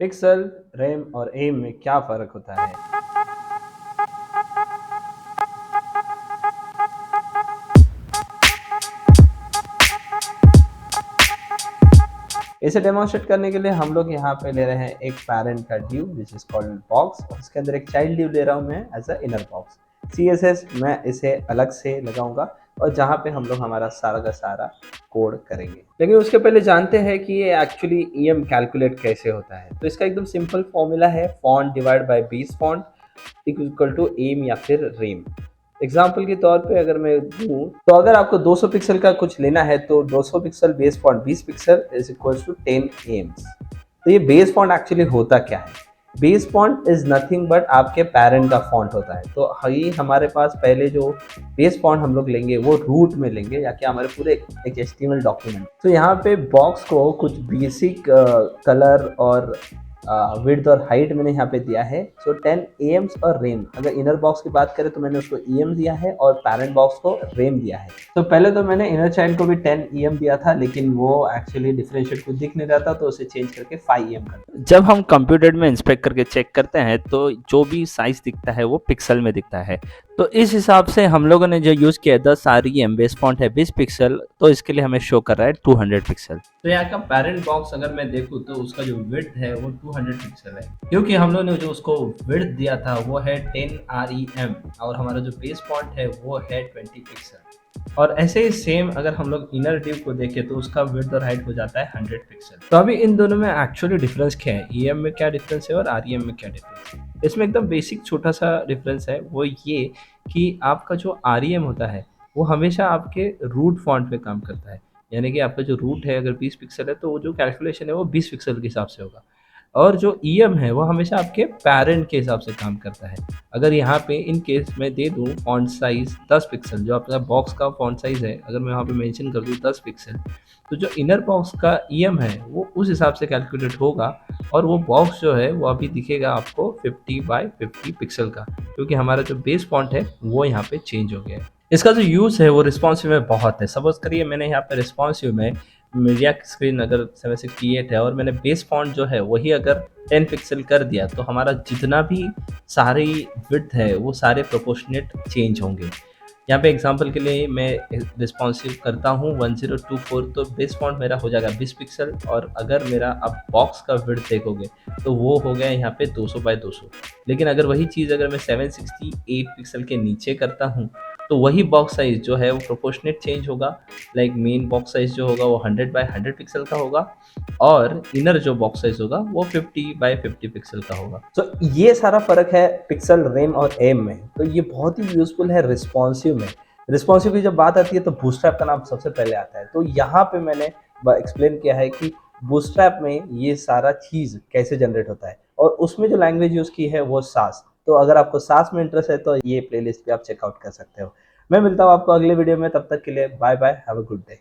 Pixel, RAM और M में क्या फ़र्क होता है? इसे डेमोन्स्ट्रेट करने के लिए हम लोग यहाँ पे ले रहे हैं एक पैरेंट का due which is called box और इसके अंदर एक चाइल्ड ड्यू ले रहा हूँ मैं as a inner box. CSS मैं इसे अलग से लगाऊँगा और जहाँ पे हम लोग हमारा सारा का सारा कोड करेंगे। लेकिन उसके पहले जानते हैं कि ये एक्चुअली ईएम कैलकुलेट कैसे होता है। तो इसका एकदम सिंपल फॉर्मूला है font divide by base font equal to em या फिर रेम। एग्जाम्पल के तौर पे अगर मैं दूँ तो अगर आपको 200 पिक्सल का कुछ लेना है तो 200 pixel base font 20 pixel is equal to 10 ems. तो ये बेस फॉन्ट एक्चुअली होता क्या है? Base font is nothing but आपके पेरेंट का फॉन्ट होता है। तो ये हमारे पास पहले जो बेस फॉन्ट हम लोग लेंगे वो रूट में लेंगे या कि हमारे पूरे एक HTML डॉक्यूमेंट। तो यहाँ पे बॉक्स को कुछ बेसिक कलर और विड्थ और हाइट मैंने यहाँ पे दिया है। सो 10 एम्स और रेम। अगर इनर बॉक्स की बात करें तो मैंने उसको ईएम दिया है और पैरेंट बॉक्स को रेम दिया है। तो पहले तो मैंने इनर चाइल्ड को भी 10 ईएम दिया था लेकिन वो एक्चुअली डिफरेंशिएट कुछ दिख नहीं रहा था तो उसे चेंज करके 5 ईएम कर दिया। जब हम कंप्यूटर में इंस्पेक्ट करके चेक करते हैं तो जो भी साइज दिखता है वो पिक्सल में दिखता है। तो इस हिसाब से हम लोगों ने जो यूज़ किया 10 REM बेस फॉन्ट है 20 पिक्सल, तो इसके लिए हमें शो कर रहा है 200 पिक्सल। तो यहाँ का पेरेंट बॉक्स अगर मैं देखूँ तो उसका जो विड्थ है वो 200 पिक्सल है क्योंकि हम लोग ने जो उसको विड्थ दिया था वो है 10 REM और हमारा जो बेस फॉन्ट है वो है 20 पिक्सल। और ऐसे ही सेम अगर हम लोग इनर डिव को देखें तो उसका विड्थ और हाइट हो जाता है 100 पिक्सल। तो अभी इन दोनों में एक्चुअली डिफरेंस क्या है, ईएम में क्या डिफरेंस है और आरईएम में क्या डिफरेंस है? इसमें एकदम बेसिक छोटा सा डिफरेंस है, वो ये कि आपका जो आरईएम होता है वो हमेशा आपके रूट फॉन्ट पे काम करता है। यानी कि आपका जो रूट है अगर 20 पिक्सल है तो वो जो कैलकुलेशन है वो 20 पिक्सल के हिसाब से होगा। और जो ईएम है वो हमेशा आपके पेरेंट के हिसाब से काम करता है। अगर यहाँ पे इन केस मैं दे दूँ फॉन्ट साइज़ 10 पिक्सल, जो आपका बॉक्स का फॉन्ट साइज़ है, अगर मैं यहाँ पे मेंशन कर दूँ 10 पिक्सल, तो जो इनर बॉक्स का ईएम है वो उस हिसाब से कैलकुलेट होगा और वो बॉक्स जो है वो अभी दिखेगा आपको 50 बाय 50 पिक्सल का, क्योंकि हमारा जो बेस फॉन्ट है वो यहाँ पे चेंज हो गया है। इसका जो यूज़ है वो रिस्पॉन्सिव में बहुत है। सपोज़ करिए मैंने यहाँ पे रिस्पॉन्सिव में मीडिया की स्क्रीन अगर 768 है और मैंने बेस फॉन्ट जो है वही अगर 10 पिक्सल कर दिया तो हमारा जितना भी सारी विड्थ है वो सारे प्रोपोर्शनेट चेंज होंगे। यहाँ पे एग्जांपल के लिए मैं रिस्पॉन्सिव करता हूँ 1024, तो बेस फॉन्ट मेरा हो जाएगा 20 पिक्सल और अगर मेरा आप बॉक्स का विड्थ देखोगे तो वो हो गया यहाँ पे 200 बाय 200। लेकिन अगर वही चीज़ अगर मैं 768 पिक्सल के नीचे करता हूँ तो वही बॉक्स साइज़ जो है वो प्रोपोर्शनेट चेंज होगा। लाइक मेन बॉक्स साइज़ जो होगा वो 100 बाय 100 पिक्सल का होगा और इनर जो बॉक्स साइज़ होगा वो 50 बाय 50 पिक्सल का होगा। तो ये सारा फ़र्क है पिक्सल, रैम और एम में। तो ये बहुत ही यूज़फुल है रिस्पॉन्सिव में। रिस्पॉन्सिव की जब बात आती है तो बूटस्ट्रैप का नाम सबसे पहले आता है। तो यहाँ पे मैंने एक्सप्लेन किया है कि बूटस्ट्रैप में ये सारा चीज़ कैसे जनरेट होता है और उसमें जो लैंग्वेज यूज़ की है वो सास। तो अगर आपको सास में इंटरेस्ट है तो ये प्लेलिस्ट भी आप चेकआउट कर सकते हो। मैं मिलता हूँ आपको अगले वीडियो में, तब तक के लिए bye bye, have a good day.